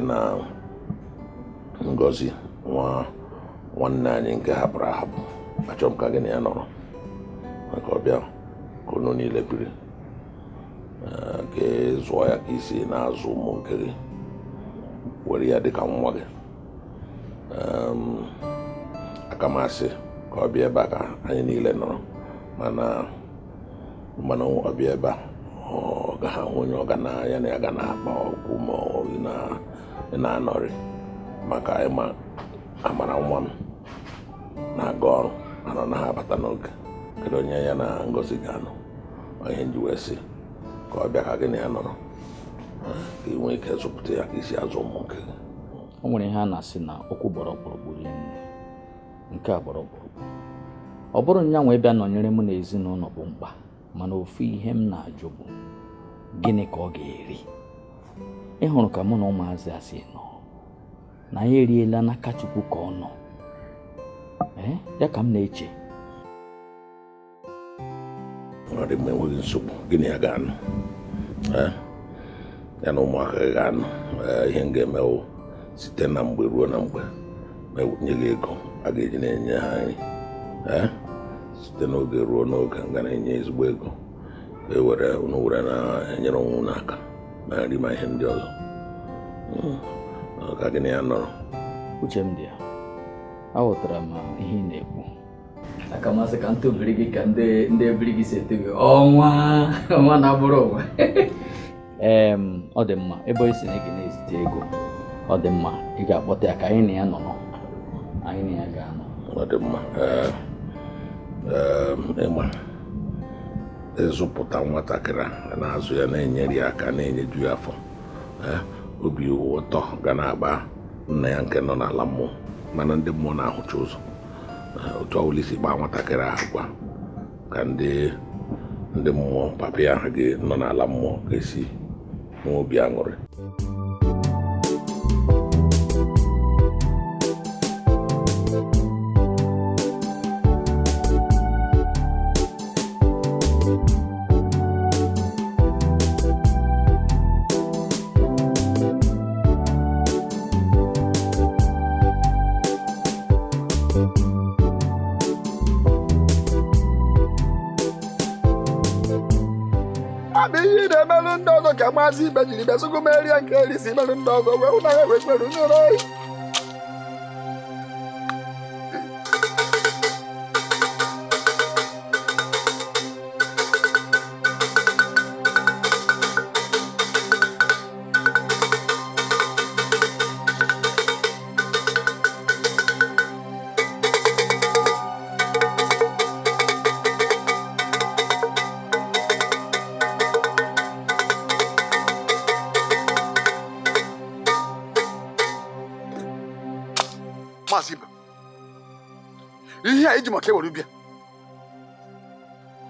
na Ngozi nwanne anyị nke hapụrụ ahapụ achọrọ m ka gị na ya nọrọ maka ọbịa ka unu niile biri ka zụọ ya ka isi na-azụ ụmụ nke gị were ya dịka nwa gị aka m asị ka ọ bịa ebe a ka anyị niile nọrọ mana ọ bịa ebe a ọ gaghị ahụ onye ọganaya na ya ga na-akpa ọgwụ ma ị na-anọrị maka amara nwa m na-aga ọrụ mana ọ naghị abata n'oge kedu onye ya na Ngozi ga-anọ onye nji wee sị ka ọ bịa ka gị na ya nọrọ ka ị nwee ike zụpụta ya ka isi azụ ụmụ nke gị. O nwere ihe a na-asị na okwu gbọrọgbọrọ gburu nke a gbọrọgbọrọ ọ bụrụ nya nwe bịa nọnyere m na ezinụlọ bụ mkpa mana ofu ihe m na-ajụ bụ gịnị ka ọ ga-eri. Ị hụrụ ka mụ na ụmụazị asị nọ na ya eriela n'aka Chukwu ka ọ nọ ya ka m na-eche. Ọ dị mma, enweghị nsogbu, gịnị ya ga-anụ ya na ụmụaka ga-anụ ihe m ga-emewo site na mgbe ruo na mgbe nye gị ego a ga-eji na-enye ha nri site n'oge ruo n'oge m ga na-enye ezigbo ego unu were na-enyere onwe unu aka na nri ma ihe ndị ọzọ ka gị na ya nọrọ. Uche m dị ya, aghọtara m ihe ị na-ekwu. Aka masị ka ntobiri gị ka ndị ebiri gị si eto gị ọnwa na-abụrụ ụwa. Ọ dị mma ebe isi na ị na-ezite ego, ọ dị mma ị ga-akpọta ya ka anyị na ya nọrọ, anyị na ya ga-anọ. Ọ dị mma ịma ịzụpụta nwatakịrị na-azụ ya na-enyere ya aka na-enyeju ya afọ obi ụtọ ga na-agba nna ya nke nọ n'ala mmụọ mana ndị mmụọ na-ahụcha ụzọ otu ọbụla isi gbaa nwatakịrị ahụ gwa ka ndị mmụọ papa ya gị nọ n'ala mmụọ ga-esi nwe obi aṅụrị. Ka maazị Ibe jiri besogụ merie nke eri si merụ ndị ọzọ wee ụna ha wekweru n'ụlọ oyi. Maazị Ibe, ihe a iji maka ewere bịa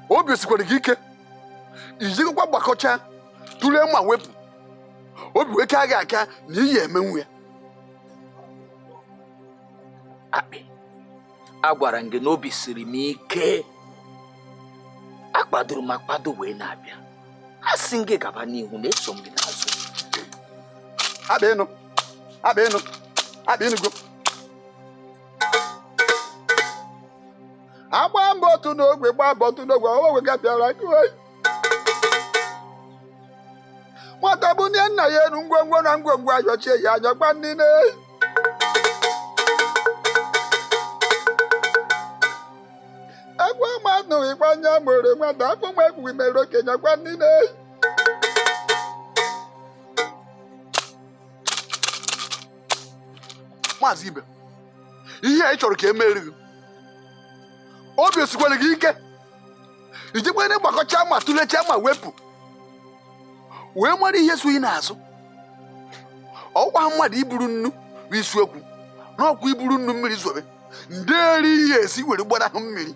obi osikwara gị ike ijikwa gbakọcha tụlee ma wepụ obi wee kaa gị aka na iyi emenwu ya. Akpị, agwara m gị na obi siri m ike, akpadoro m akpado wee na-abịa, a sị m gị gaba n'ihu na eso m gị n'azụ. Akpị ịnụgo agba mbọ otu n'ogwe gbaa mbọ otu n'ogwe owe gabịara nwata bụ nye nna ya elu ngwongwo na ngwongwo ayọchie ya anyọkwa nne agwa mmadụ ịkwanye mere nwata afọ nwa egwughị mere okenye kwa nne. Maazị Ibe, ihe a ị chọrọ ka e mere gị obi osikwere gị ike ijikwa na gbakọcha ma tụlecha ma wepụ wee mara ihe so ị na-azụ. Ọkwa mmadụ iburu nnu bụ isiokwu n'ọkwa iburu nnu mmiri zobe ndị eri ihe esi were gbara ahụ mmiri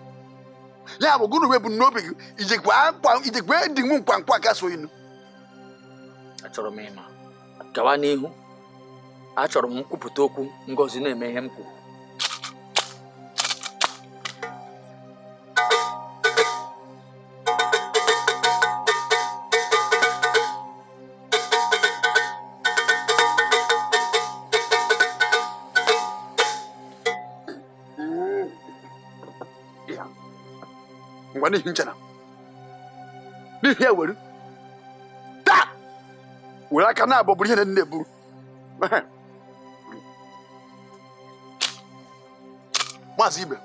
ya bụ gụrụ wepụ n'obi gị ijekwa dị nwu nkwankwa aka so inu. Achọrọ m ịma gawa n'ihu, achọrọ m nkwupụta okwu Ngozi na-eme ihe m kwuru. ngwa n'ihi nchana n'ihi ya were taa were aka na-abọ bụrụ ihe na-eburu maazị Ibe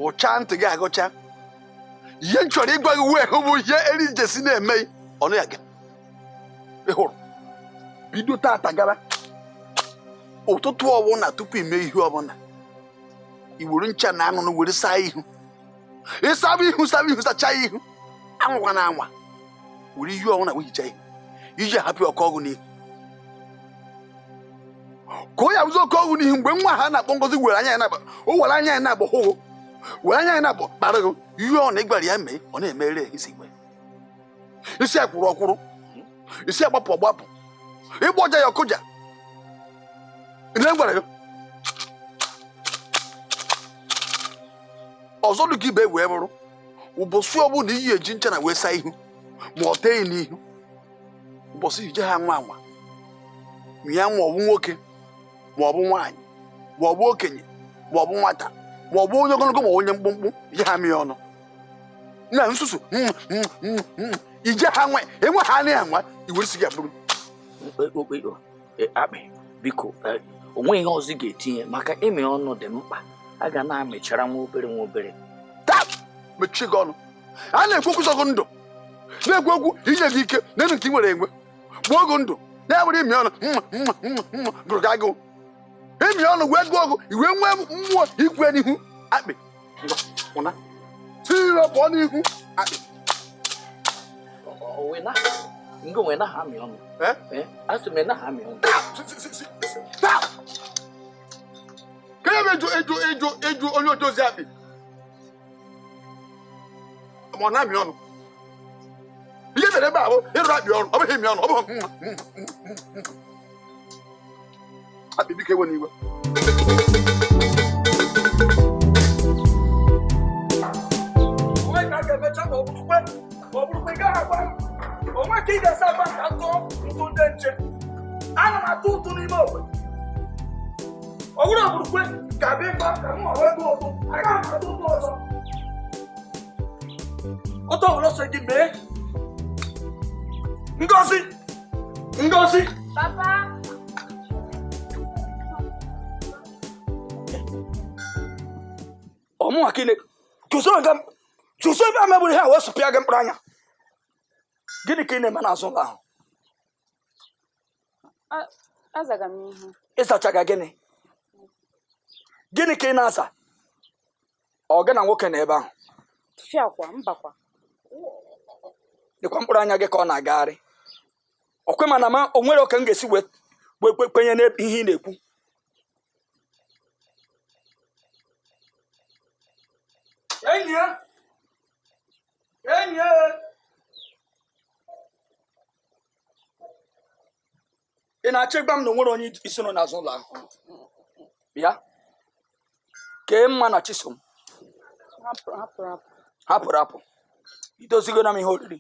ụcha ntị gị agụcha ihe m chọrọ ịgwa gị wee hụ bụ ihe eri jesi na-eme ọnụ ya ga ị hụrụ bido tata gara ụtụtụ ọbụla tupu ime ihe ọbụla i were ncha na anụnụ were saa ihu ịsaba ihu sachaa ihu anwụkwa na anwa were ihe ọbụla wee hichaa ihu iji ahapụ ọkụ ọgwụ n'ihu ka ọ ya bụzi oke ọgwụ n'ihu mgbe nwa ha na-akpọ Ngozi were anya ya na-agba o were anya ya na-agba hụgụ were anya ya na-agba kparịgụ ihe ọ na ịgwara ya mee ọ na-emere isi igwe isi akwụrụ ọkwụrụ isi agbapụ ọgbapụ ịgba ọja ya ọkụja na-egwara ya ọzọ dị ka ibe wee bụrụ ụbọchị ọbụla iyi eji ncha na wee saa ihu ma ọ tee n'ihu ụbọchị ije ha nwa anwa ya ma ọ bụ nwoke ma ọ bụ nwaanyị ma ọ bụ okenye ma ọ bụ nwata ma ọ bụ onye ogologo ma onye mkpụmkpụ ije ha mịa ọnụ na nsusu ije ha nwe enwe ha anaghị anwa iweresi gị abụrụ akpị biko onwe ihe ọzọ ga-etinye maka ime ọnụ dị mkpa a ga na-amechara nwa obere taa mechie gị ọnụ a na-ekwu okwu sọgụ ndụ na-ekwu okwu inye gị ike n'elu nke ị nwere enwe gbuo ogu ndụ na-ewere imi ọnụ gụrụ gị agụụ imi ọnụ wee gụọ ọgụ iwe nwee mmụọ ikwe n'ihu akpị ụna tiro pụọ n'ihu akpị taa ka ya bụ eju onye odozi akpị ma ọ na-amị ọnụ ihe mere ebe ahụ ịrụ akpị ọrụ ọ bụghị imi ọnụ ọ bụghị akpị biko ewe n'iwe onwe ka ị ga-asa agba ka tụọ ntụ ndị nche ana m atụ ụtụ n'ime ogbe ọ bụrụ oburukwe ga-abịa ịgba ka m ọwa ego ụtụ aga m atụ ụtụ ọzọ ụtọ ọbụla ọsọ gị mee Ngozi Papa ọmụnwa ka chụso ebe a mebụrụ ihe a wee sụpịa gị mkpụrụ anya gịnị ka ị na-eme n'azụ ụlọ ahụ azaga m ihu ịzachaga gịnị ka ị na-aza ọ gị na nwoke na ebe ahụ fiakwa mbakwa dịkwa mkpụrụ anya gị ka ọ na-agagharị ọkwe mana ma o nwere oke m ga-esi wee kwenye n'ihe ị na-ekwu enyi ị na-achọ ịgba m na onwere onye isi nọ n'azụ ụlọ ahụ bịa kee mma na chisom hapụrụ apụ idozigo na m ihe oriri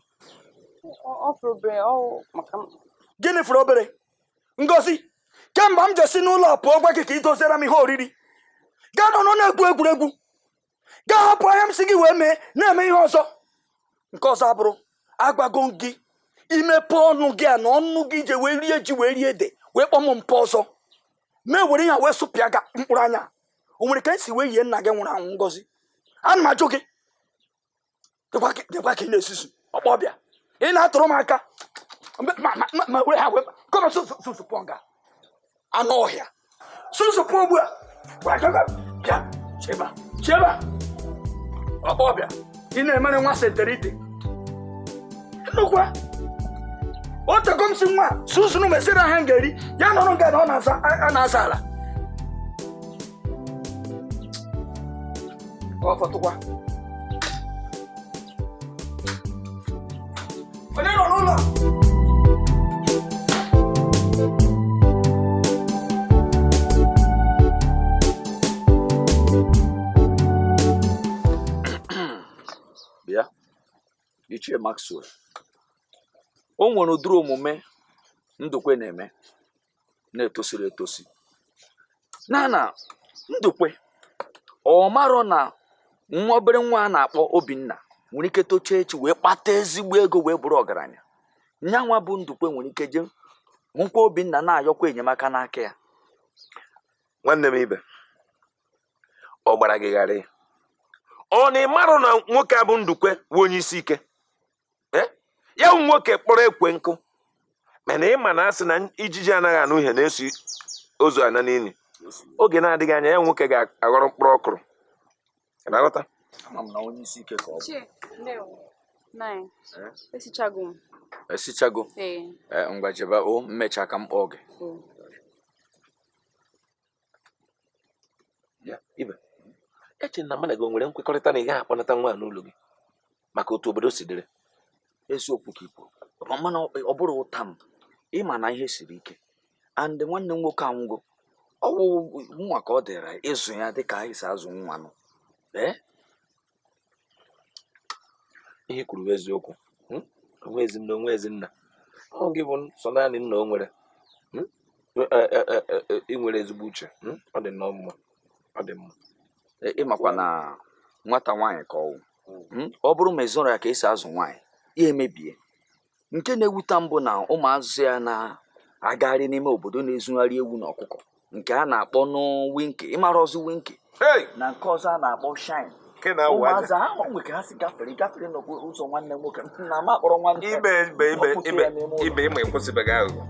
gịnị fụrụ obere Ngozi kemgbe m jesi n'ụlọ pụọ gwa gị ka idoziere m ihe oriri gaa nọ na-egwu egwuregwu gaa hapụ anya m si gị wee mee na-eme ihe ọzọ nke ọzọ abụrụ agbago gị imepe ọnụ gị a na ọnụ gị je wee rie ji wee rie ede wee kpọọ m mpụ ọzọ mee were ihe wee sụpịa ga mkpụrụ anya o nwere ka esi wee yie nna gị nwụrụ anwụ Ngozi ana m ajụ gị dịkwa ka ị na-esusu ọkpọ ọbịa ị na-atụrụ m aka ma were ha wee kọma susupụ nga anụ ọhịa susupụ ugbu a bịa cheba ọkpọ ọbịa ị na-emere nwa senterite nnukwu otego m si nwa susunu mesịrị ahịa m ga-eri ya nọrọ nga na ọ na-aza ala ọ fọtụkwa onye nọ n'ụlọ bịa Ichie Maxwell o nwere ụdịrị omume Ndukwe na-eme na-etosiri etosi na Ndukwe ọ marọ na nwa obere nwa a na-akpọ Obinna nwere ike tochie echi wee kpata ezigbo ego wee bụrụ ọgaranya. Nyanwa bụ Ndukwe nwere ike je nkwa Obinna na-ayọkwa enyemaka n'aka ya. Nwanne m ibe, ọ gbara gị ghara ọ na ịmarụ na nwoke a bụ Ndukwe bụ onye isi ike ya bụ nwoke kpọrọ ekwe nkụ, mana ịma na asị na ijiji anaghị anụ ihe na-esi ozu ana n'ili. Oge na-adịghị anya ya nwoke ga-aghọrọ mkpụrụ ọkụrụ. Na-aghọta? Ama m na onye isi ike ka ọ bụ. Esichago. Ngwa jeba o mmecha ka m kpọọ gị. Ya ibe, eche na mana gị o nwere nkwekọrịta na ị gaghị akpọnata nwa n'ụlọ gị maka otu obodo si dịrị. Eziokwu ka ikwu, mana ọ bụrụ ụta m ịma na ihe siri ike and nwanne m nwoke anwụgo. Ọ bụ nwa ka ọ dịra ịzụ ya dịka anyị si azụ nwa nọ. Ihe kwuru bụ eziokwu. Onwe ezinna onwe ezinna, ọ gị bụ sọ naanị nna o nwere. Ị nwere ezigbo uche. Ọ dị nnọọ mma. Ọ dị mma. Ịmakwa na nwata nwaanyị ka ọwụ. Ọ bụrụ ma ịzụrụ ya ka esi azụ nwaanyị ya emebie. Nke na-ewute mbụ na ụmụazụ ya na-agagharị n'ime obodo na-ezugharị ewu na ọkụkọ nke a na-akpọ n'winki. Ịmara ọzọ winki na nke ọzọ a na-akpọ shine. Ụmụazụ ahụ nwe ka ha si gafere n'okporo ụzọ nwanne nwoke na ama akpọrọ nwanne ibe ịma ekwesịbeghị aghụghọ.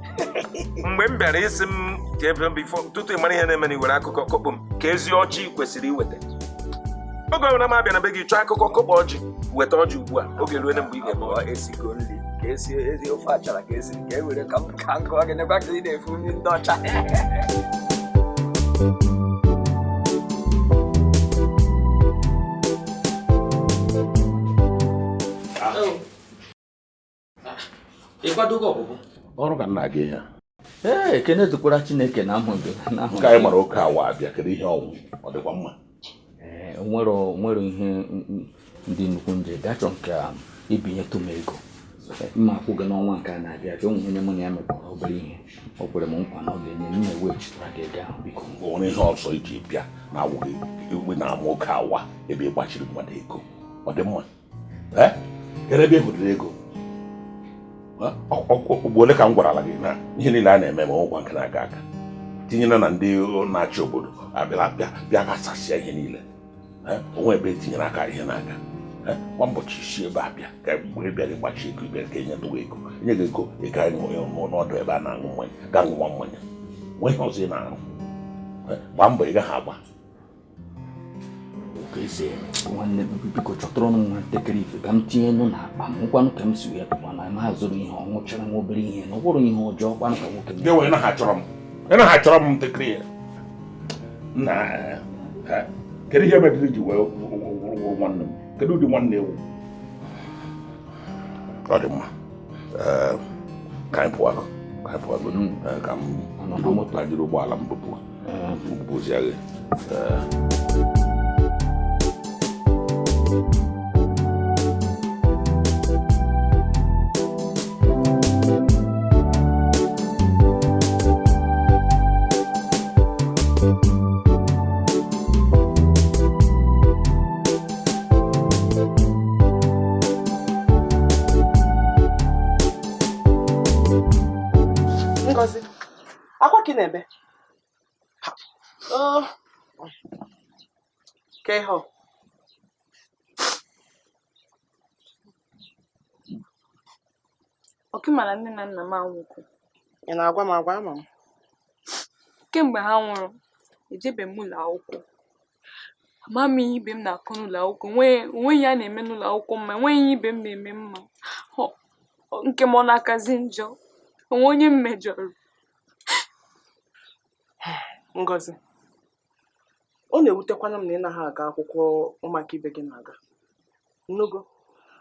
Mgbe m bịara isi m jebe bifo tutu ịmara ihe na-eme na iwere akụkọ kọkpụ m ka ezi ọjị kwesịrị iweta. Oge ọbụla m abịa na be gị chọọ akụkọ kọkpọ ọjị, weta ọjị ugbu a. Oge ruo na mgbe ị ga-eme esigo nri ka esi ezi ofe achara ka esiri ka e were ka m ka nkọ gị nekwa ka ị na-efu nri ndị ọcha. Ịkwadogo ọpụpụ? Ọrụ ka nna gị ya. Ekene dịkwara Chineke na ahụ ka anyị mara oke awa abịa kedu ihe ọnwụ ọ dịkwa mma. Nwere ihe ndị nnukwu nje gachọ nke ibinye tụm ego mma akwụ gị n'ọnwa nke a na-abịa ka onwe onye mụ na ya mekọrọ obere ihe o kwere m nkwa na ọ ga-enye m na-eweghachitara gị ego ahụ biko. Onye ihe ọzọ iji bịa na-awụghị igwe na-ama oke awa ebe ị gbachiri mmadụ ego ọ dị mma. Kedu ebe ị hụrụ ego? Ugbo ole ka m gwarala gị na ihe niile a na-eme ma ụgwọ nke na-aga aga tinyere na ndị na-achị obodo abịala bịa gasasịa ihe niile. Onwe ebe etinyere aka ihe na-aga kwa ụbọchị isi ebe a bịa ka mgbe bịara ịgbachi ego bịara ka enye ndụwa ego enye gị ego ị ga n'ọdụ ebe a na-aṅụ mmanya ga ṅụwa mmanya nwee ihe ọzọ ị na-arụ. Gbaa mbọ ị gaghị agba. Nwanne biko chọtụrụ m nwa ntakịrị ife ka m tinye nụ n'akpa m nkwanụ ka m si wee pụta na ma zụrụ ihe ọ ṅụchara nwa obere ihe na ọ bụrụ ihe ọjọọ kwanụ ka nwoke gị wee na ha chọrọ m ntakịrị ya na kedu ihe mere ji wee wụrụ nwanne m? Kedu ụdị nwanne ewu? Ọ dị mma, ka anyị pụọ ka m bajiri ụgbọala m bụpụzi agha. Akwa ka ị na-ebe? Ka ihe Ọkụmara nne na nna m anwụkwụ. ị na-agwa m agwa ama m. Kemgbe ha nwụrụ, ejebe m ụlọ akwụkwọ. Ama m ihe ibe m na-akụ n'ụlọ akwụkwọ. Onweghị ya na-eme n'ụlọ akwụkwọ mma, enweghị ihe ibe m na-eme mma. Nke m ọ na-akazi njọ, onwe onye m mejọrọ. Ngozi, ọ na-ewutekwana m na ị naghị aga akwụkwọ ụmụaka ibe gị na-aga. Nnugo,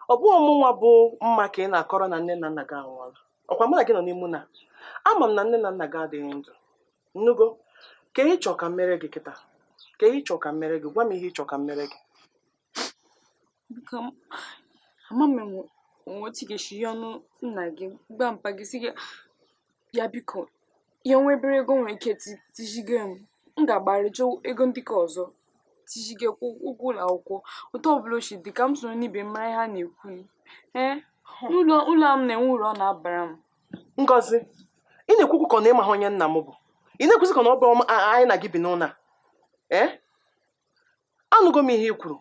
ọ bụghị ọmụnwa bụ mma ka ị na-akọrọ na nne na nna gị anwụọla. Ọkwa mụ na gị nọ n'ime na ama m na nne na nna gị adịghị ndụ. Nnugo, ka ị chọọ ka m mere gị kịta? Ka ị chọọ ka m mere gị? Gwa m ihe ị chọọ ka m mere gị. Ama m otu ga-esi ihe ọnụ nna gị gba mpa gị si gị ya biko ya nwebere ego nwere ike tijigo m ga-agbarịjụ ego ndị ka ọzọ tijigekwa ụgwọ ụlọ akwụkwọ otu ọbụla o si dị ka m soro n'ibe mara ihe a na-ekwu ụlọ m na-enwe uru ọ na-abara m. Ngozi, ị na-ekwukwu ka ọ na-ịma onye nna m bụ. Ị na-ekwuzi ka na ọ bụ anyị na gị bi n'ụlọ a. Anụgo m ihe ị kwuru,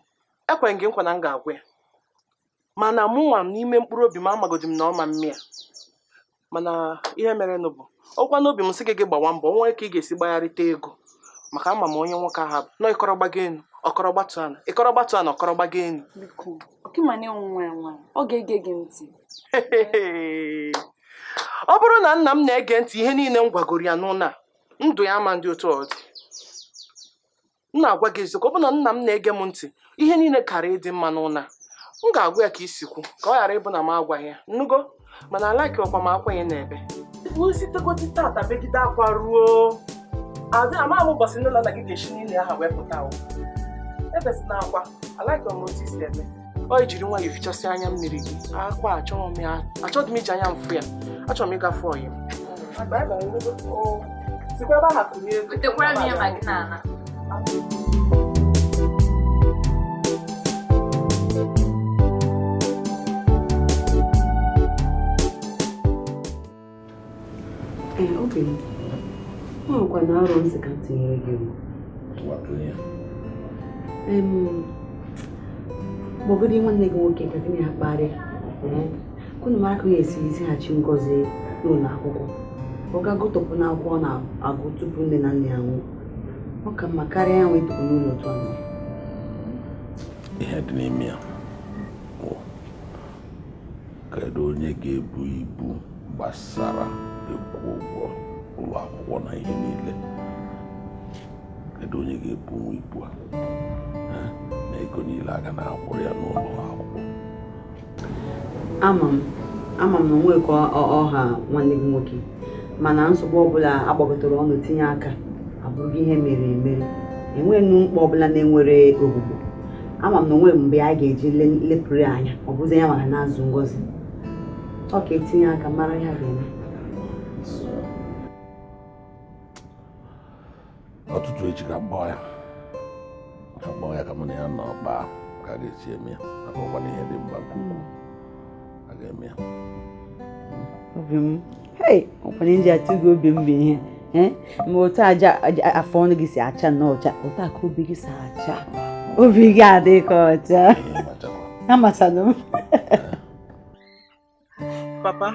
ekwere gị nkwa na m ga-agwa ya, mana mụnwa n'ime mkpụrụ obi m amagodi m na ọ ma mmịa. Mana ihe mere nụ bụ ọkwa n'obi m sị gị gbawa mbọ nwee ka ị ga-esi gbagharịta ego, maka ama m onye nwoke ahụ bụ nọ ịkọrọ gbago enu ọkọrọ gbatu ana ịkọrọ gbatu ana ọkọrọ gbago enu. Biko ọkịma na-enwe nwa ọ ga-ege gị ntị. Ọ bụrụ na nna m na-ege ntị ihe niile m gwagoro ya n'ụlọ a, ndụ ya ama ndị otu ọ dị. M na-agwa gị eziokwu, ọ bụ na nna m na-ege m ntị ihe niile kara ịdị mma n'ụlọ a, m ga-agwa ya ka isikwu ka ọ ghara ịbụ na m agwaghị ya nnugo. Mana alaiki ọkwa m akwenye n'ebe sitekoti tata begide akwa ruo amaghị ụbọchị nne na nna gị ga-esi n'ile aha wee pụta ebesi na akwa alaiki m otu isi eme ọ ijiri nwa ya efichasị anya mmiri gị akwa achọghị m iji anya mfụ ya, achọrọ m ịgafe ọyị sikwa ebe aha kụrụ ego gotekwara m ihe ma gị na-ana. Obi m, ọ nwekwa na arọ nsị ka m tinyere gị gbọgodi nwanne gị nwoke ka gị na ya kparịa unu mara ka onye esi izighachi Ngozi n'ụlọ akwụkwọ ọ ga-agụtọpụ n'akwụkwọ ọ na-agụ tupu nne na nna ya nwụọ. Ọ ka mma karịa ya nwee tupu n'ụlọ otu ahụ. Ihe dị n'ime ya bụ kedu onye ga-ebu ibu gbasara ịkwụ ụgwọ ụlọ akwụkwọ na ihe niile. Kedu onye ga-ebu ibu a na ego niile aga na-akwụrụ ya n'ụlọ akwụkwọ. Ama m na onwe ka ọha nwanne gị nwoke, mana nsogbu ọbụla agbagọtara ọnụ tinye aka abụghị ihe mere emere. Enweghị mkpa ọbụla na-enwere ogbugbo. Ama m na onwe mgbe a ga-eji lepụrụ anya ọ bụzi ya maka na-azụ Ngozi. Ọ ka etinye aka mara ihe a ga-eme. Ọtụtụ echi ka gbaa ya ka mụ na ya nọ kpaa ka a ga-esi eme ya maka ọkwa na ihe dị mba a ga-eme ya. Obi m ọkwanye nji atụ gị obi m bụ ihe mgbe otu aja afọ ọnụ gị si acha nnọọ ọcha otu aka obi gị si acha obi gị adị ka ọcha. Amachado m. Papa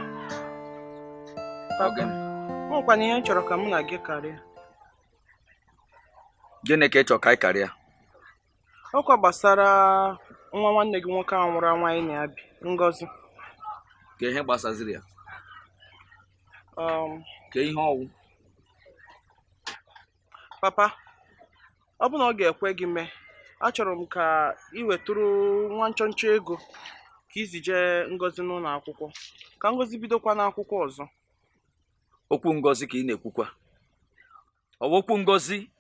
ọkwa na ihe m chọrọ ka mụ na gị karịa. Gịnị ka ị chọrọ ka anyị karịa? Ọkwa gbasara nwa nwanne gị nwoke ahụ nwụrụ anwụ anyị na-abi Ngozi. Ka ihe gbasaziri ya? Ka ihe ọwụ? Papa, ọ bụ na ọ ga-ekwe gị mee, achọrọ m ka ị wetụrụ nwa nchọnchọ ego ka izije Ngozi n'ụlọ akwụkwọ ka Ngozi bidokwa n'akwụkwọ ọzọ. Okwu Ngozi ka ị na-ekwukwa? Ọ bụ okwu Ngozi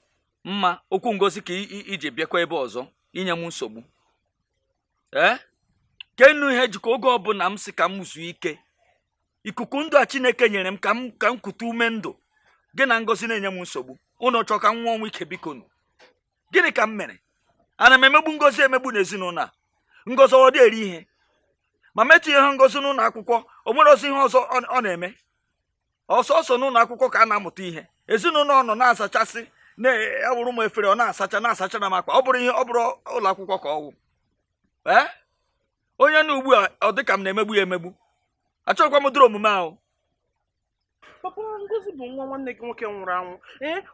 mma, okwu Ngozi ka iji bịakwa ebe ọzọ inye m nsogbu? Kenu ihe jikọ oge ọbụla m si ka m zuo ike, ikuku ndụ a Chineke nyere m ka m kute ume ndụ, gị na Ngozi na-enye m nsogbu. Unu chọọ ka m nwụọ ọnwụ ike, biko nụ. Gịnị ka m mere? Ana m emegbu Ngozi emegbu n'ezinụlọ a? Ngozi ọ dị eri ihe ma metụ ihe Ngozi n'ụlọ akwụkwọ, o nwere ọzọ ihe ọzọ ọ na-eme? Ọsọsọ n'ụlọ akwụkwọ ka a na-amụta ihe. Ezinụlọ ọ nọ na-asachasị na-awụrụ m efere, ọ na-asacha na m akwa. Ọ bụrụ ụlọ akwụkwọ ka ọ wụ onye na ugbu a ọ dị ka m na-emegbu ya emegbu. Achọghịkwa m dịrị omume ahụ. Papa, Ngozi bụ nwa nwanne gị nwoke nwụrụ anwụ.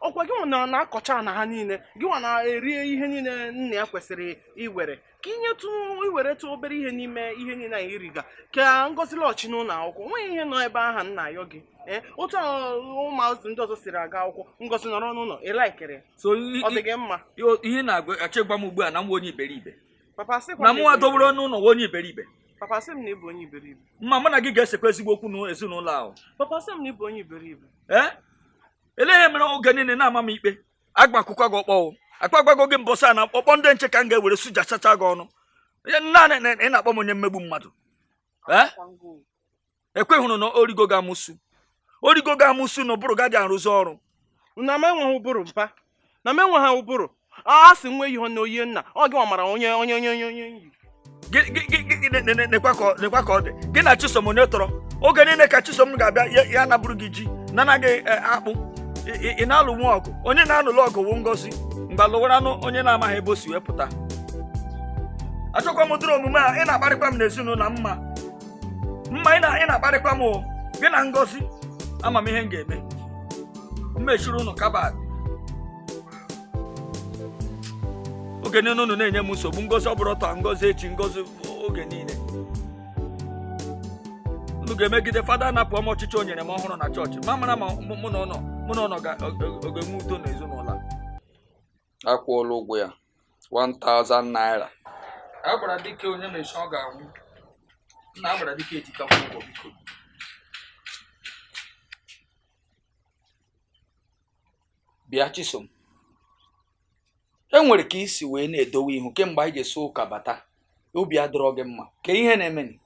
Ọkwa gị nwa na-akọcha na ha niile, gị nwa na-eri ihe niile nna ya kwesịrị iwere, ka iweretụ obere ihe n'ime ihe niile anyị iriga ka Ngozi lọchi n'ụlọ akwụkwọ. Nweghị ihe nọ ebe aha nna ayọ gị. Otu ụmụazị ndị ọzọ siri aga akwụkwọ, Ngozi nọrọ n'ụlọ ịlaikere. So ọ dị gị mma? Ihe na-achịgwa m ugbu a na m onye iberibe. Papa, na mụ adọbụrụ n'ụlọ onye iberibe. Papa, sị m na ị bụ onye iberibe. Mma mụ na gị ga-esekwa ezigbo okwu n'ezinụlọ ahụ. Papa, sị m na ị bụ onye iberibe. Elee mere oge niile na-ama m ikpe? Agba akwụkwọ gị ọkpọwụ akpagbago gị mbọsị a na ọkpọ ndị nche ka m ga-ewere sujachacha gị ọnụ. Naanị ị na-akpọ m onye mmegbu mmadụ. Ekweghụrụ na origo gị amụsụ na ụbụrụ gadị arụzi ọrụ. Na m enweghị ụbụrụ mpa, na m enweghị ụbụrụ. a sị nwe ihe na oyi nna ọ gị mara onye nekwa ka ọ dị gị na Chisom onye tọrọ oge niile ka Chisom ga-abịa ya nabụrụ gị ji nanaghị akpụ ị na-alụ nwa ọgụ onye na-alụlụ ọgụ wụ Ngozi mgbe alụwara onye na-amaghị ebe o si wee pụta achọkwa m ụdịrị omume a ị na-akparịkwa m n'ezinụlọ mma ị na-akparịkwa m gị na Ngozi ama m ihe m ga-eme mmechiri ụnụ kabad oge niile unu na-enye m nsogbu Ngozi ọ bụrụ ọtọ Ngozi echi Ngozi oge niile unu ga-emegide fada anapụ m ọchịchị o nyere m ọhụrụ na chọọchị ma mara ma mụ na ụnọ ga-enwe udo n'ezinụlọ a akwụọla ụgwọ ya 1000 naira a gwara dike onye mechi ọ ga-anwụ nna a gwara dike etikakwa ụgwọ biko bịa Chisom enwere ka isi wee na-edowe ihu kemgbe anyị ga-eso ụka bata obi adịrọ gị mma ka ihe na-eme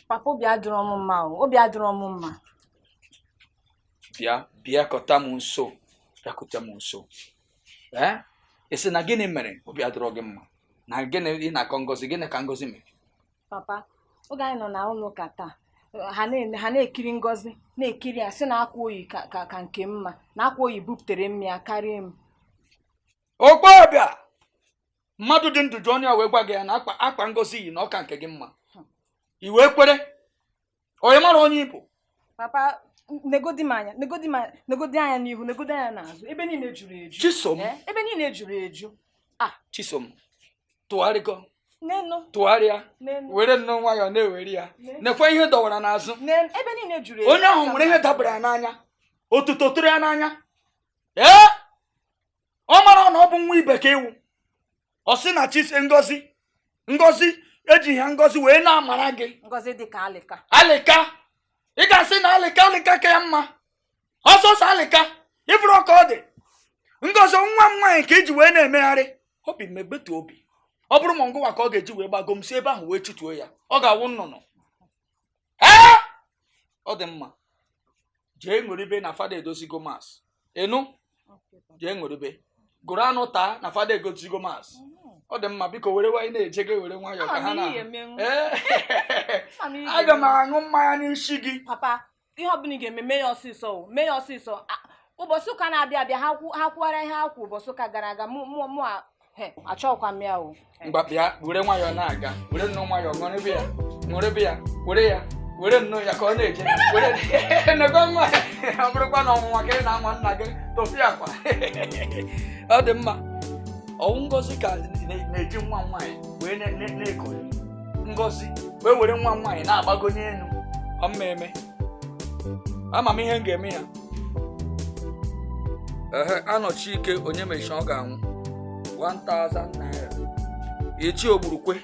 papa obi adịrọ m mma obi adịrọ m mma bịakọta m nso bịakọta m nso esi na gịnị mere obi adịrọ gị mma na gịnị ị na-akọ Ngozi gịnị ka Ngozi mere papa oge anyị nọ na ụlọ ụka taa ha na-ekiri Ngozi na-ekiri ya sị na akwa oyi ka nke mma na akwa oyi buputere m ya karịa m Okpobịa mmadụ dị ndụ jụ onye wee gwa gị ya na akpa Ngozi yi na ọka nke gị mma i wee kwere onye mara onye Igbo papa negodi anya n'ihu negodi anya n'azụ ebe niile juru eju Chisom ebe niile juru eju Chisom tụgharịgo tụgharịa were nnọọ nwayọọ na-ewere ya nekwa ihe dọwara n'azụ ebe niile juru eju onye ahụ nwere ihe dabara ya n'anya otuto tụrụ ya n'anya ọ mara na ọ bụ nwa ibe ka ewu ọ sị na Ngozi ejighị ya Ngozi wee na-amara gị Ngozi dị ka alịka ị ga-asị na alịka ka ya mma ọsọsọ alịka ịbụrụ ka ọ dị Ngozi nwa m nwaanyị ka iji wee na-emegharị obi megbetu obi ọ bụrụ ma ngụwa ka ọ ga-eji wee gbago m si ebe ahụ wee chịtuo ya ọ ga-awụ nnụnụ ọ dị mma jee ṅụribe na fada edozigo mas ịnụ jee ṅụribe gụrụ anụ taa na fada egozigo mas ọ dị mma biko were wanyị na-ejego were nwayọọ ka ha na aga m aṅụ mmanya n'isi gị papa ihe ọbụla ị ga-eme mee ya ọsịsọ ụbọchị ụka na-abịa abịa ha kwụara ihe akwụ ụbọchị ụka gara aga mụ achọghịkwa m ya mgba bịa were nwayọọ na-aga were nnọọ nwayọọ ṅụrịbe ya were nnọọ ya ka ọ na-eje nego nwa ọ bụrụkwa na ọnwụnwa ka ị na-anwa nna gị tofia akwa ọ dị mma ọwụ Ngozi ka na-eji nwa nwaanyị wee na-ekori Ngozi wee were nwa nwaanyị na-agbago n'elu ọmmeme ama m ihe m ga-eme ya anọchi ike onye mechi ọ ga-anwụ 1000 naira echi ogburukwe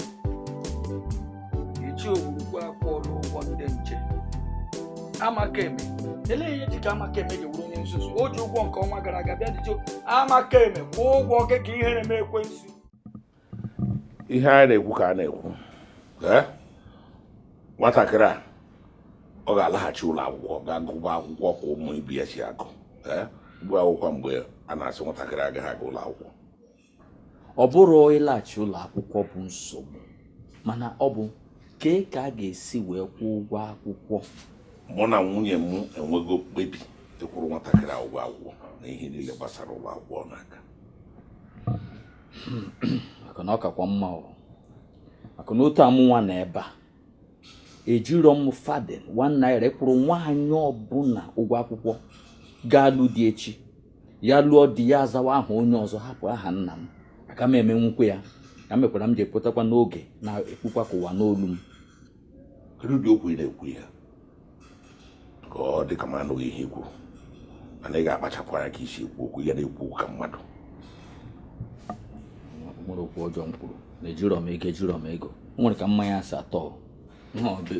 akwụọla ụgwọ ndị nche Amakeme elee ihe ji ka Amakeme ji wuru onye nzuzu o ji ụgwọ nke ọnwa gara aga bịa dịjụ Amakeme kwụọ ụgwọ gị ka ihere m ekwensu ihe a na-ekwu ka a na-ekwu nwatakịrị a ọ ga-alaghachi ụlọ akwụkwọ ga-agụkwa akwụkwọ ka ụmụ ibe ya si agụ bụ akwụkwọ mgbe a na-asị nwatakịrị agaghị aga ụlọ akwụkwọ ọ bụrụ ịlaghachi ụlọ akwụkwọ bụ nsogbu mana ọ bụ ka a ga-esi wee kwụọ ụgwọ akwụkwọ mụ na nwunye m enwego mkpebi ịkwụrụ nwatakịrị ụgwọ akwụkwọ na ihe niile gbasara ụlọ akwụkwọ n'aka maka na ọ kakwa mma maka na otu amụnwa na ebe a ejiro m faden 1 naira ịkwụrụ nwaanyị ọbụla ụgwọ akwụkwọ ga-alụ di echi ya lụọ di ya azawa aha onye ọzọ hapụ aha nna m aka m eme nwukwe ya mekwara m ji epụtakwa n'oge na-ekwukwa ka ụwa n'olu m rudi okwu ị na-ekwu ya ka ọ dị ka m anụghị ihe ikwu mana ị ga-akpachapụ anya ka isi ekwu okwu ya na-ekwu okwu ka mmadụ nwere okwu ọjọọ m kwuru na ejiro m ego o nwere ka mmanya asị atọ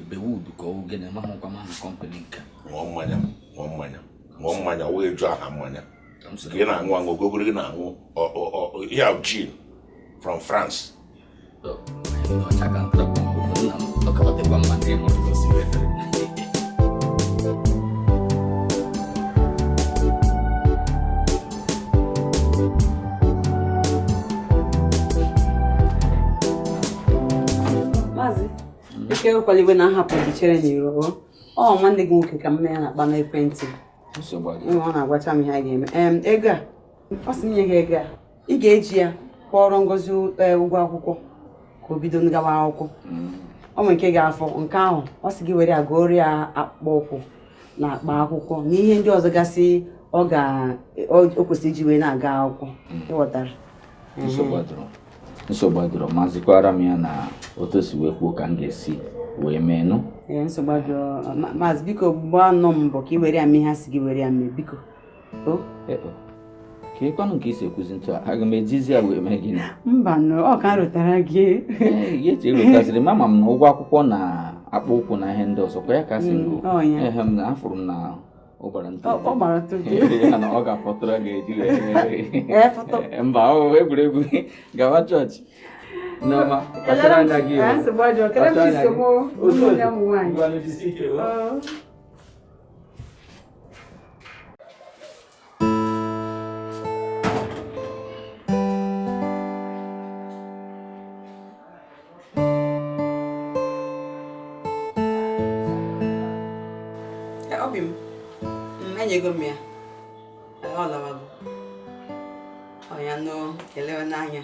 bewud ka oge na-emahụkwa mahụ kọmpanị nke ṅụọ mmanya ọ wee jụ aha mmanya ka ị na-aṅụ aṅụ ogogoro gị na-aṅụ ya gin from France. Ike ụkwala iwe na nhapụ dị chere n'iro. Ọ nwanne gị nwoke ka mme ya na-akpa n'ekwentị. Ọ na-agwacha m ihe a ga-eme. Ego a, ọ sị nye gị ego a, ị ga-eji ya kpọrọ Ngozi ụgwọ akwụkwọ ka o bido ngawa akwụkwọ. Ọ nwere nke ga-afọ nke ahụ, ọ sị gị were ya gụọrọ ya akpụkpọ ụkwụ na akpa akwụkwọ na ihe ndị ọzọ gasị o kwesịrị iji wee na-aga akwụkwọ. Ịghọtara? Nsogbu adịrọ maazịkwara m ya na otu si wee kwuo ka m ga-esi wee mee nụ. Nsogbu adịrọ maazị, biko gbaa nọ mbọ ka ị were ya mee ha si gị were ya mee biko. Ka ịkwanụ nke isi ekwuzi ntụ a aga m ejizi ya wee mee gịnị? Mba nọ, ọ ka rụtara gị. Ihe eche rụtasịrị mama m na ụgwọ akwụkwọ na akpa ụkwụ na ihe ndị ọzọ kwa ya ka sị ngụ. Afụrụ m na ọ gbara ntụ. Ọ gbara ntụ gị. Ya na ọ ga-afọtụrụ ga-eji wee. Mba, egwuregwu gawa chọọchị. Nneọma, kpachara anya gị. Obi m, enyego m ya. Ọ lawago. Ọ ya nọ kelewe n'anya.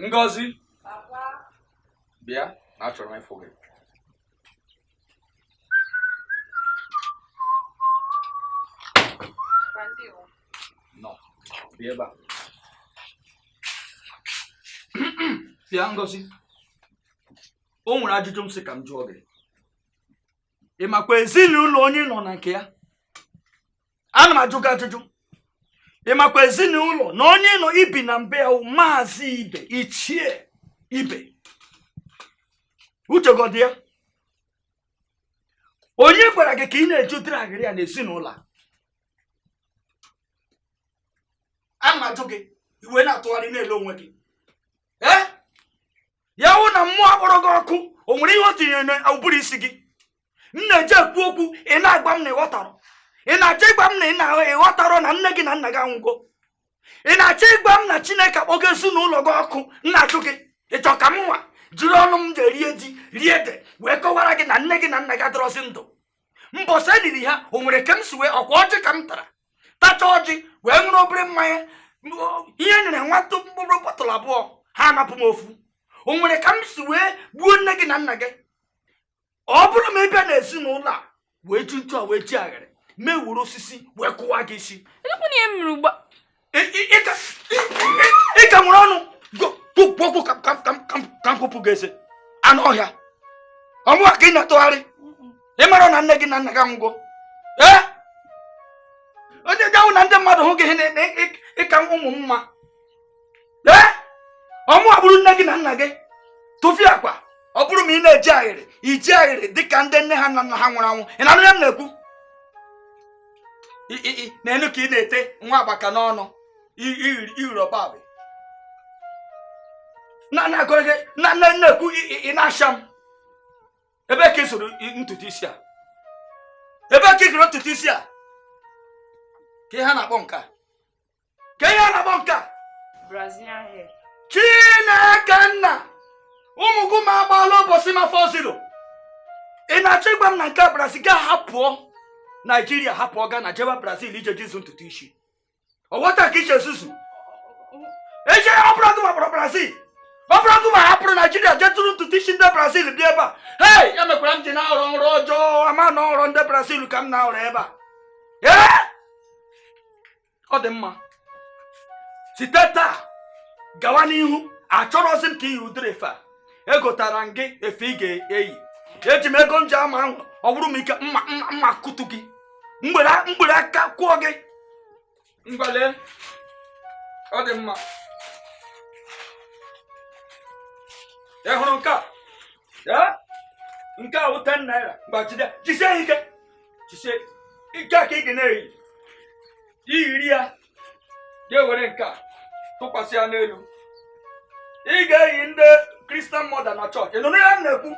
Ngozi. Bịa, achọrọ m ịfụ gị. No, bịa ebe a. Bịa Ngozi. O nwere ajụjụ m sị ka m jụọ gị. Ị makwa ezinụlọ onye nọ na nke ya? Ana m ajụ gị ajụjụ. Ị makwa ezinụlọ na onye nọ ibi na mbe ya Maazị Ibe, Ichie Ibe. Uche gọdị ya. Onye gwara gị ka ị na-ejudere agịrị ya n'ezinụlọ a? Ana m ajụ gị, iwe na-atụgharị n'elu onwe gị. Ya hụ na mmụọ akpọrọ gị ọkụ, o nwere ihe o tinyere n'ụbụrụ isi gị. M na-eje ekwu okwu, ị na-agba m na ịghọtarọ. Ị na-achọ ịgba m na ị na-ịghọtarọ na nne gị na nna gị anwụgo. Ị na-achọ ịgba m na Chineke akpọgo ezinụlọ gị ọkụ. M na-ajụ gị, ị chọ ka m nwa jiri ọnụ m ga-erie ji rie ede wee kọwara gị na nne gị na nna gị adịrọzi ndụ? Mbọsị eliri ha, o nwere ka m si wee ọkwa ọjị ka m tara tacha ọjị wee ṅụrụ obere mmanya. Ihe nyere nwata mkpụrụ bọtụlụ abụọ, ha anapụ m ofu. O nwere ka m si wee gbuo nne gị na nna gị? Ọ bụrụ ma ị bịa n'ezinụlọ a wee ji ntụ a wee ji agharị mee wuru osisi wee kụwa gị isi, ị ka nwere ọnụ gwokwu ka m kwụpụ gị eze anụ ọhịa. Ọmụwa ka ị na-atụgharị, ị mara na nne gị na nna gị anwụgo. Onye gahụ na ndị mmadụ hụ gị ịka ụmụ mma. Ọmụwa bụrụ nne gị na nna gị tụfie akwa. Ọ bụrụ ma ị na-eji ahịrị iji ahịrị dịka ndị nne ha na nna ha nwụrụ anwụ. Ị na-anụ ya m na-ekwu? Na-enu ka ị na-ete nwa agbaka n'ọnụ iri ọbabị na-agụrụ gị na-ekwu ị na-asha m. Ebe ka ị soro ntutu isi a? Ebe ka ị kere ntutu isi a? Ka ihe a na-akpọ nke a? Ka ihe a na-akpọ nke a? Brazilian hair. Chineke nna, ụmụ gị ma agbaala ụbọchị ma 4-0. Ị na-achọ ịgwa m na nke Brazil ga hapụọ Nigeria, hapụọ Ghana jeba Brazil ije jizu ntutu isi? Ọ ghọta ka iche ezuzu? Eje ọ bụrụ gị ma kpọrọ Brazil, ọ bụrụ gị ma hapụrụ Nigeria je tụrụ ntutu isi ndị Brazil bịa ebe a. Hei, ya mekwara m ji na-ahọrọ ọrụ ọjọọ, ama na ọrụ ndị Brazil ka m na-ahọrọ ebe a. Ọ dị mma. Site taa gawa n'ihu, achọrọzi m ka iyi udere efe a. Egotara m gị efe ị ga-eyi. Eji m ego m ji ama ahụ, ọ bụrụ m ike mma kutu gị, mgbere aka kwụọ gị. Ngwale, ọ dị mma. Ị hụrụ nke a? Nke a bụ 10 naira. Mgba jide, jisie ike. Jisie ike a ka ị ga na-eyi. Iyiri ya, ga-ewere nke a tụkwasị ya n'elu. Ị ga-eyi ndị Christian mother na church. Ị nọ na ya na-ekwu?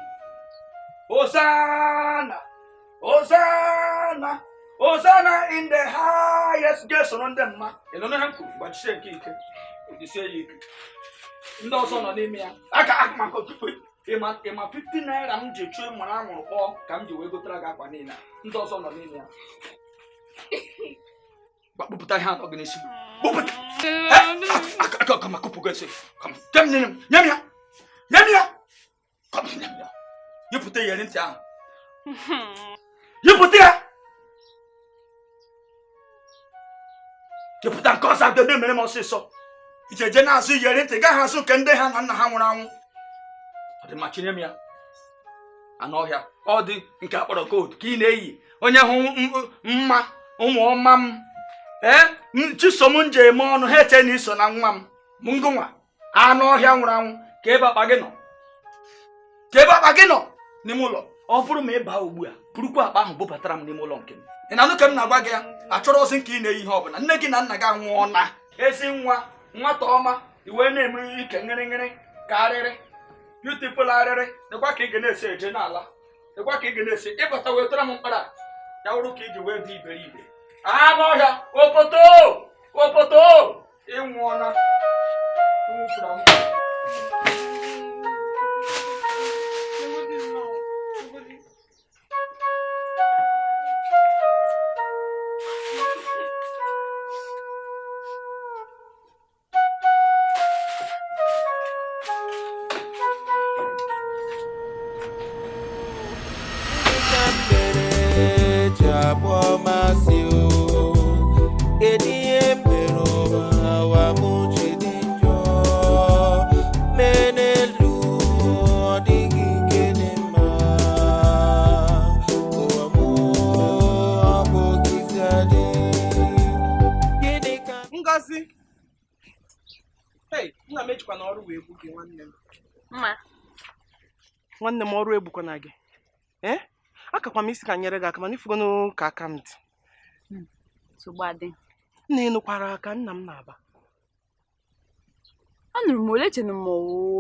Hosanna, Hosanna, Hosanna in the highest. Ga-esoro ndị mma. Ị nọ na ya kwuru gbachisie nke ike. Jisie ya ike. Ndị ọzọ nọ n'ime ya. Aka maka tupu ịma 50 naira m ji chụọ mara anwụrụ kpọọ ka m ji wee gotere gị akwa niile. Ndị ọzọ nọ n'ime ya. Kpụpụta ihe anọ gị n'isi. Kpụpụta. Come on, couple guys. Come on. Nyam ya. Come on, nyam ya. You put your in town. You put there. You put that cause out the name of so. It's a general see your in the guy has so can they hang on the hammer around. The machinimia. I know here. All the in capital code. Kine. On your home, mam. Chisomun je mon hete ni so na nwam mungunwa ano ohia nwuranwu ka ebe akpa gị nọ n'ime ụlọ ọ bụrụ ma ịba ugbu a purukwa akpa ahụ bụbatara m n'ime ụlọ nke m ị na-anụ ka m na-agwa gị ya achọrọ ozi nke ị na-eyi ihe ọbụla nne gị na nna gị anwụọ na ezi nwata ọma iwe na-eme ike ngịrịngịrị ka arịrị beautiful arịrị dịkwa ka ị ga na-esi eje n'ala dịkwa ka ị ga na-esi ịbata wetara m mkpara ya wụrụ ka iji wee dị iberibe anụ ọhịa opoto ịnwụọna nwanne m ọrụ egbukwa na gị akakwa m isi ka nyere gị aka mana ifugo ka aka m dị nna ịnụkwara aka nna m na-aba anụrụ m ole chenu m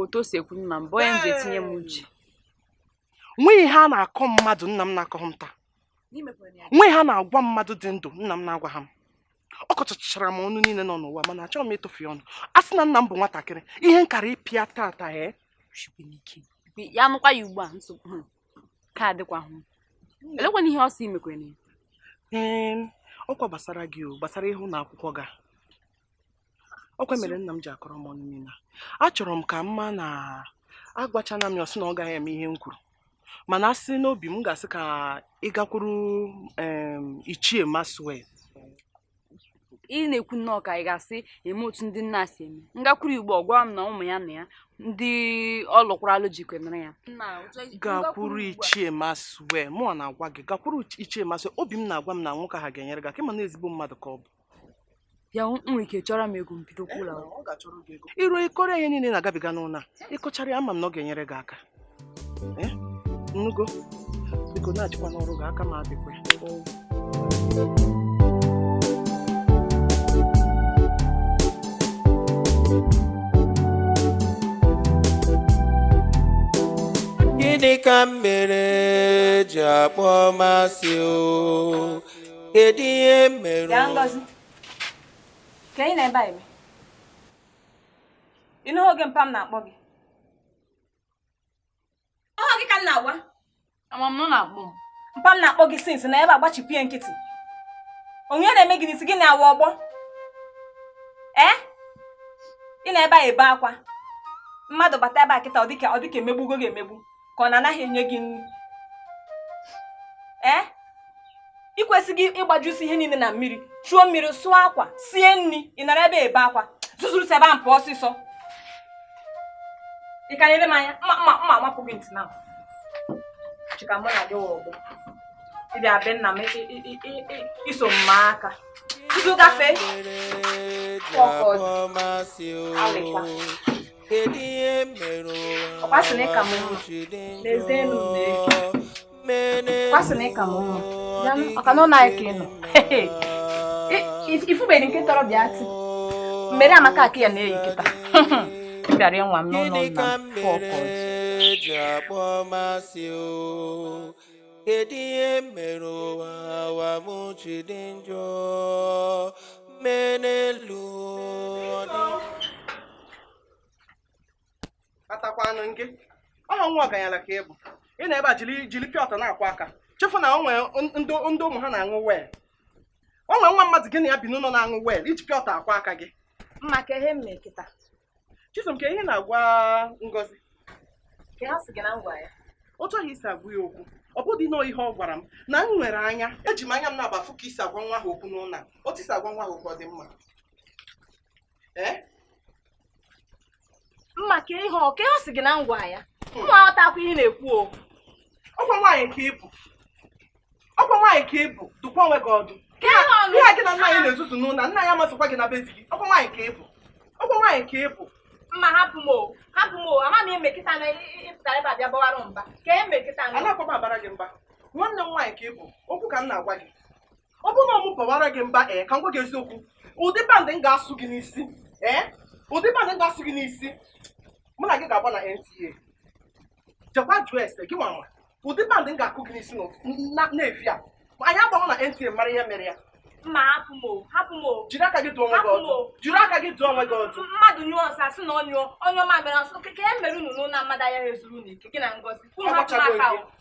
otu o si ekwu nna m bụ onye nje tinye m uche nwe ihe a na-akọ mmadụ nna m na-akọ m taa nwe ihe a na-agwa mmadụ dị ndụ nna m na-agwa ha m ọ kọchachara m ọnụ niile nọ n'ụwa mana achọghị m ịtụfu ọnụ a sị na nna m bụ nwatakịrị ihe nkara ịpịa tata ya nụkwa ya ugbu a nsogbu ka adịkwa hụ elekwana ihe ọ sị imekwana ọkwa gbasara gị gbasara ịhụ na akwụkwọ ga ọkwa mere nna m ji akọrọ m ọnụ niile achọrọ m ka mma na agwachana m ya ọsị na ọ gaghị eme ihe m kwuru mana asị n'obi m ga-asị ka ị gakwuru ichie Maswell ị na-ekwu nnọọ ka ị ga-asị eme otu ndị nna si eme ngakwuru igbo ọ gwara m na ụmụ ya na ya ndị ọ lụkwara alụ jikwenere ya gakwuru ichie Maswell mụ na-agwa gị gakwuru ichie Maswell obi m na-agwa m na nwoke ha ga-enyere gị ma na ezigbo mmadụ ka ọ bụ ya nwere ike chọrọ m ego mbido kwụla iru ịkọrọ ihe niile na-agabiga n'ụlọ ịkọchara ya ama m na ọ ga-enyere gị aka nnugo biko na-achịkwa n'ọrụ gị aka ma adịkwa gịnị ka m mere ji akpọ masị o kedu ihe mere ka ị na-ebe eme ịnụ oge mpa m na-akpọ gị ọha gị ka m na-agwa amam na-akpọ m mpa m na-akpọ gị sinsi na ebe agbachipụ ya nkịtị onye na-eme gị n'isi gị na-awa ọgbọ ị na-ebe a ebe akwa mmadụ bata ebe a kịta ọ dịka emegbugo gị emegbu ka ọ na-anaghị enye gị nri ị kwesịghị ịgbajusi ihe niile na mmiri chuo mmiri sụọ akwa sie nri ị nọrọ ebe akwa zuzuru ebe a mpụ ọsịsọ ị ka nyere m anya mma amapụ gị ntị na chika mụ na gị ọgbọ ịbịa be nna m iso m aka tutu gafee ọkwasịna ịka m mma n'ezie elu ọkwasịna ịka m mma ọka na ụlọ anyị ka ị nọ ifubeghị nke tọrọ bịa tị mere amaka aka ya na-eyi kịta bịara ịnwa m n'ụlọ nna m ji akpọ masị o kedu ihe mere ụwa m ji dị njọ menelu atakwanụ nke ọha nwa ọganyala ka ịbụ ị na ebe a jiri pịọtọ na-akwa aka chefu na o nwere ndị ụmụ ha na-aṅụ wel o nwere nwa mmadụ gị na ya bi n'ụlọ na-aṅụ wel iji pịọtọ akwa aka gị maka ihe mme kịta Chisom ka ihe na-agwa Ngozi ka ha si gị na ngwa ya otu ahụ isi agwa ya okwu ọ bụdị nọọ ihe ọ gwara m na m nwere anya eji m anya m na-abafu ka isi agwa nwa ahụ okwu n'ụlọ otu isi agwa nwa ahụ okwu ọ dị mma mma ka ihe ọ si gị na ngwa ya ụmụ aghọtakwa ihe na-ekwu o ọkwa nwaanyị ka ịbụ dụkwa onwe gị ọdụ ihe gị na nna anyị na-ezuzu n'ụlọ nna ya amasịkwa gị na be di gị ọkwa nwaanyị ka ịbụ mma hapụ m ama m emekịta na ịpụtara ebe abịa gbawara mba ka emekịta anakwa m abara gị mba nwanne m nwaanyị ka ịbụ okwu ka m na-agwa gị ọ bụrụ na ọmụ bawara gị mba ka m gwa gị eziokwu ụdị bandị m ga-asụ gị n'isi mụ na gị ga-agba na NTA jekwa jụọ ese gị nwa ụdị bandị m ga-akụ gị n'isi na-efi a anyị agbahụ na NTA mara ihe mere ya mma hapụ m jiri aka gị dụọ onwe gị ọdụ mmadụ nyụọ ọsọ asị na onye ọma mere ọsọ ka e mere unu n'ụlọ mmadụ anya ezuru n'ike gị na Ngozi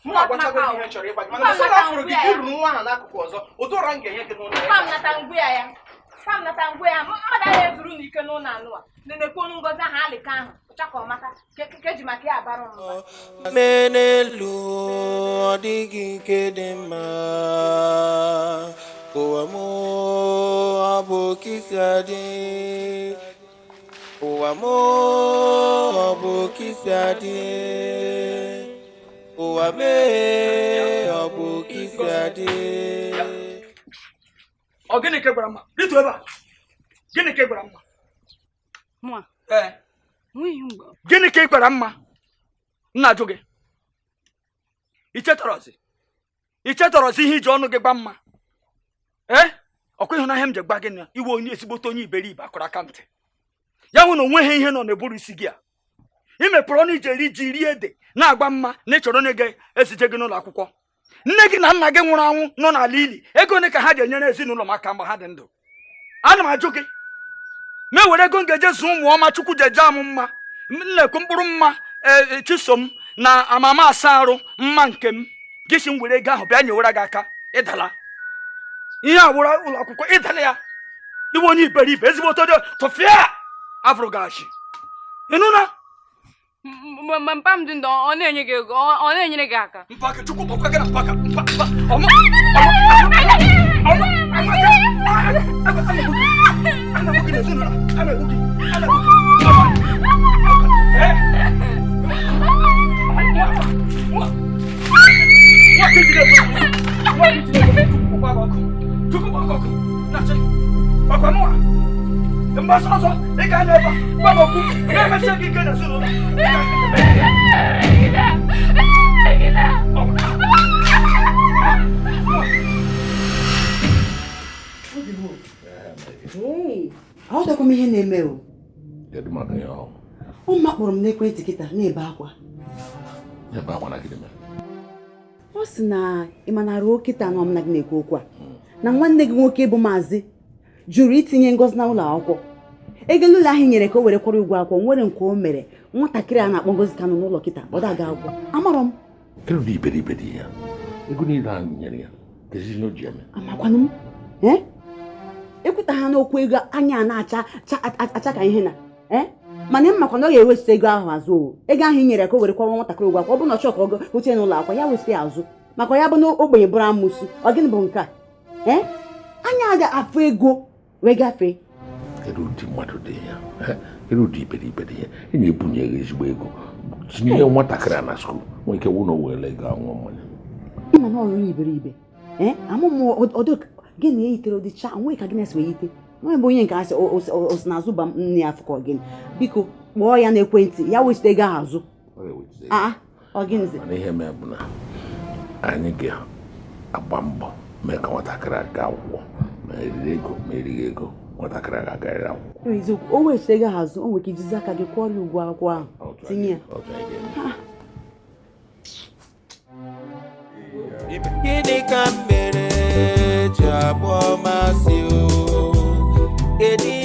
mụ agbachago ihe chọrọ ịgwa gị mana sọ na afụrụ gị ka ruru nwa ahụ n'akụkụ ọzọ ụdị ụra m ga-enye gị n'ụlọ nata ngwe ya mmadụ anya ezuru n'ike n'ụlọ anụwa na-emekwa onu Ngozi ahụ alịka ahụ ụcha ka ọ mata ka eji maka ya abara mba menelu ọ dịghị nke dị mma ụwa m ọ bụ kisa dị ụwa m ọ bụ kisa dị ụwa mee ọ bụ kisa dị ọ gịnị ka gwara mma rituo ebe a gịnị ka gwara mma mma gịnị ka ị gwara mma nna ajụ gị ichetọrọzi ihe iji ọnụ gị gba mma ọkwa ịhụnahịa m ji gba gị na iwe onye ezigbote onye iberibe akụrụ aka ntị ya hụ na onweghị ihe nọ n'eburu isi gị a imepụrụ ọnụ iji rie ede na-agba mma na ịchọrọ onye ga-ezije gị n'ụlọ akwụkwọ nne gị na nna gị nwụrụ anwụ nọ n'ala ili ego ole ka ha ji enyere ezinụlọ m aka mgbe ha dị ndụ ana m ajụ gị ma ewere ego m ga-eje zụ ụmụ ọma chukwu ji eje amụ mma nlekwu mkpụrụ mma Chisom na amama asa arụ mma nke m gị si m were ego ahụ bịa nyewere gị aka ịdala ihe awụra ụlọ akwụkwọ ịdala ya iwe onye iberibe ezigbo otodo tụfịa afụrụ gị achị ịnụna mpa m dị ndụ ọ na-enye gị ego ọ na-enyere gị aka mpaka chukwu kpọkwa gị na mpaka aghọtakwa m ihe na-eme o ụmụ kpọrọ m n'ekwentị kịta na-ebe akwa ọ sị na ị manara okịta na ọmụna gị na-ekwu okwu a na nwanne gị nwoke bụ maazị jụrụ itinye Ngozi na ụlọ akwụkwọ ego ụlọ ahụ nyere ka o were kwọrọ ụgwọ akwụkwọ nwere nke o mere nwatakịrị a na-akpọ Ngozi ka nọ n'ụlọ kịta ọ daga akwụkwọ amarọ m amakwanụ m ekwuta ha n'okwu ego anya na-acha ka ihe na mana m makwa na ọ ga-ewechite ego ahụ azụ ego ahụ i nyere ka o were kwọrọ nwatakịrị ụgwọ akwụkwọ ọ bụ na ọ chọọ ka ọ oche n'ụlọ akwụkwọ ya wechite ya azụ maka ya bụ na ogbenye bụrụ amụsụ ọ gịnị bụ nke a anya aja afụ ego wee gafee ụdị iberibe dị ya enye ebunyeghị ezigbo ego tinye nwatakịrị na skuul nwee ike wụ na o were ego anwụ mmanya ịma na ọrụ iberibe amụmụ ọdụ gị na eyitere ụdịcha nwee ka gị na-esi yite nwee bụ onye nke asị osi na-azụ ba nne ya afụkọ gịnị biko kpọọ ya n'ekwentị ya wechite ego ahụ azụ ọ gịnịzi mana ihe mee bụ na anyị ga-agba mbọ mee ka nwatakịrị aga akwụkwọ ma eriri ego ma erighị ego nwatakịrị ga-agarịrị akwụkwọ. Eziokwu, o wechite gị azụ, o nwere ike ijizi aka gị kwọrọ ya ụgwọ akwụkwọ ahụ tinye ya. Gịnị ka m mere ji akpọ masị o? Kedu